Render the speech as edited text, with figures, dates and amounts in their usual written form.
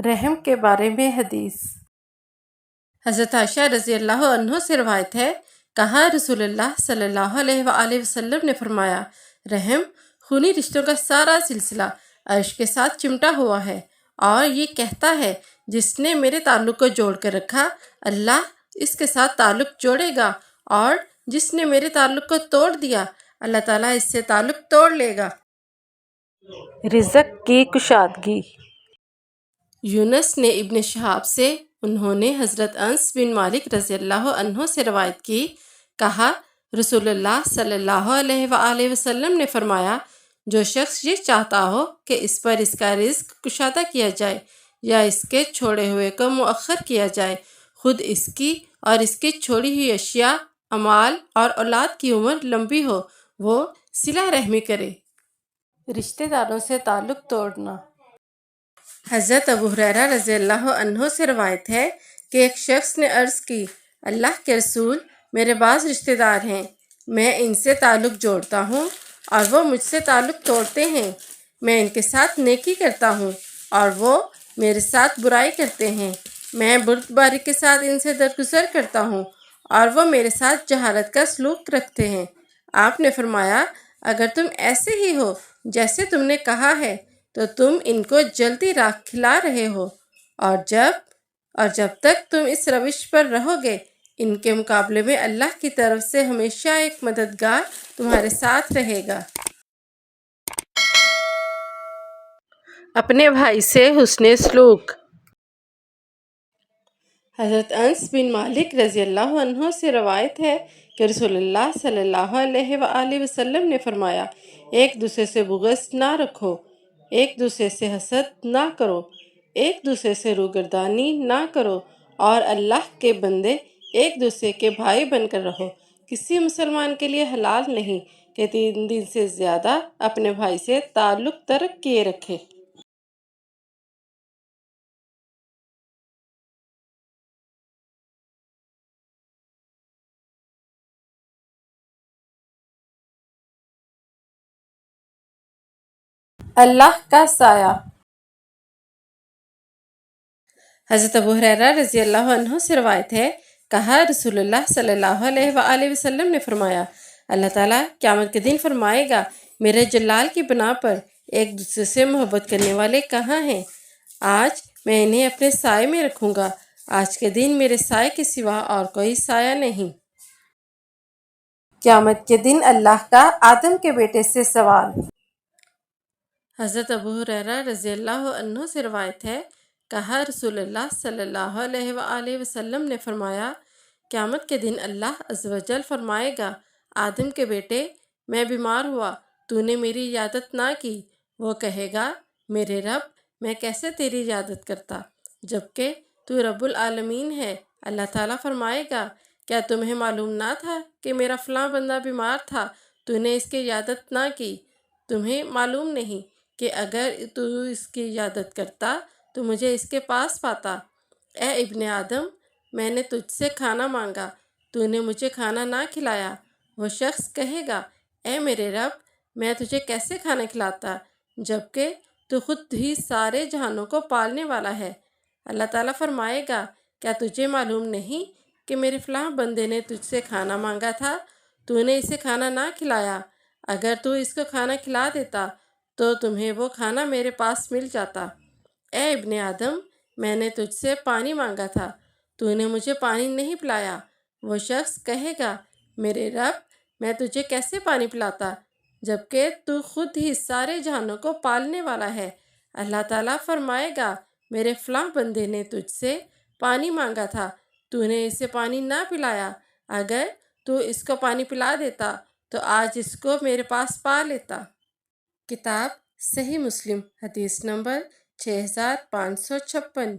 رحم کے بارے میں حدیث۔ حضرت عائشہ رضی اللہ عنہ سے روایت ہے، کہا رسول اللہ صلی اللہ علیہ وآلہ وسلم نے فرمایا، رحم خونی رشتوں کا سارا سلسلہ عرش کے ساتھ چمٹا ہوا ہے، اور یہ کہتا ہے جس نے میرے تعلق کو جوڑ کر رکھا اللہ اس کے ساتھ تعلق جوڑے گا، اور جس نے میرے تعلق کو توڑ دیا اللہ تعالیٰ اس سے تعلق توڑ لے گا۔ رزق کی کشادگی۔ یونس نے ابن شہاب سے، انہوں نے حضرت انس بن مالک رضی اللہ عنہ سے روایت کی، کہا رسول اللہ صلی اللہ علیہ وآلہ وسلم نے فرمایا، جو شخص یہ چاہتا ہو کہ اس پر اس کا رزق کشادہ کیا جائے یا اس کے چھوڑے ہوئے کو مؤخر کیا جائے، خود اس کی اور اس کی چھوڑی ہوئی اشیاء، اموال اور اولاد کی عمر لمبی ہو، وہ صلہ رحمی کرے۔ رشتہ داروں سے تعلق توڑنا۔ حضرت ابو ہریرہ رضی اللہ عنہ سے روایت ہے کہ ایک شخص نے عرض کی، اللہ کے رسول، میرے بعض رشتہ دار ہیں، میں ان سے تعلق جوڑتا ہوں اور وہ مجھ سے تعلق توڑتے ہیں، میں ان کے ساتھ نیکی کرتا ہوں اور وہ میرے ساتھ برائی کرتے ہیں، میں بردباری کے ساتھ ان سے درگزر کرتا ہوں اور وہ میرے ساتھ جہالت کا سلوک رکھتے ہیں۔ آپ نے فرمایا، اگر تم ایسے ہی ہو جیسے تم نے کہا ہے تو تم ان کو جلدی راہ کھلا رہے ہو، اور جب تک تم اس روش پر رہو گے ان کے مقابلے میں اللہ کی طرف سے ہمیشہ ایک مددگار تمہارے ساتھ رہے گا۔ اپنے بھائی سے حسن سلوک۔ حضرت انس بن مالک رضی اللہ عنہ سے روایت ہے کہ رسول اللہ صلی اللہ علیہ وآلہ وسلم نے فرمایا، ایک دوسرے سے بغض نہ رکھو، ایک دوسرے سے حسد نہ کرو، ایک دوسرے سے روگردانی نہ کرو، اور اللہ کے بندے ایک دوسرے کے بھائی بن کر رہو۔ کسی مسلمان کے لیے حلال نہیں کہ 3 دن سے زیادہ اپنے بھائی سے تعلق ترک کیے رکھے۔ اللہ کا سایہ۔ حضرت ابو ہریرہ رضی اللہ عنہ سے روایت ہے، کہا رسول اللہ صلی اللہ علیہ وآلہ وسلم نے فرمایا، اللہ تعالیٰ قیامت کے دن فرمائے گا، میرے جلال کی بنا پر ایک دوسرے سے محبت کرنے والے کہاں ہیں؟ آج میں انہیں اپنے سائے میں رکھوں گا، آج کے دن میرے سائے کے سوا اور کوئی سایہ نہیں۔ قیامت کے دن اللہ کا آدم کے بیٹے سے سوال۔ حضرت ابو ہریرہ رضی اللہ عنہ سے روایت ہے، کہا رسول اللہ صلی اللہ علیہ وآلہ وسلم نے فرمایا، قیامت کے دن اللہ عز و جل فرمائے گا، آدم کے بیٹے، میں بیمار ہوا، تو نے میری عیادت نہ کی۔ وہ کہے گا، میرے رب، میں کیسے تیری عیادت کرتا جبکہ تو رب العالمین ہے۔ اللہ تعالیٰ فرمائے گا، کیا تمہیں معلوم نہ تھا کہ میرا فلاں بندہ بیمار تھا، تو نے اس کی عیادت نہ کی؟ تمہیں معلوم نہیں کہ اگر تو اس کی عیادت کرتا تو مجھے اس کے پاس پاتا؟ اے ابن آدم، میں نے تجھ سے کھانا مانگا، تو نے مجھے کھانا نہ کھلایا۔ وہ شخص کہے گا، اے میرے رب، میں تجھے کیسے کھانا کھلاتا جبکہ تو خود ہی سارے جہانوں کو پالنے والا ہے؟ اللہ تعالیٰ فرمائے گا، کیا تجھے معلوم نہیں کہ میرے فلاں بندے نے تجھ سے کھانا مانگا تھا، تو نے اسے کھانا نہ کھلایا؟ اگر تو اس کو کھانا کھلا دیتا تو تمہیں وہ کھانا میرے پاس مل جاتا۔ اے ابن آدم، میں نے تجھ سے پانی مانگا تھا، تو نے مجھے پانی نہیں پلایا۔ وہ شخص کہے گا، میرے رب، میں تجھے کیسے پانی پلاتا جبکہ تو خود ہی سارے جہانوں کو پالنے والا ہے؟ اللہ تعالیٰ فرمائے گا، میرے فلاں بندے نے تجھ سے پانی مانگا تھا، تو نے اسے پانی نہ پلایا۔ اگر تو اس کو پانی پلا دیتا تو آج اس کو میرے پاس پا لیتا۔ کتاب صحیح مسلم، حدیث نمبر 6556۔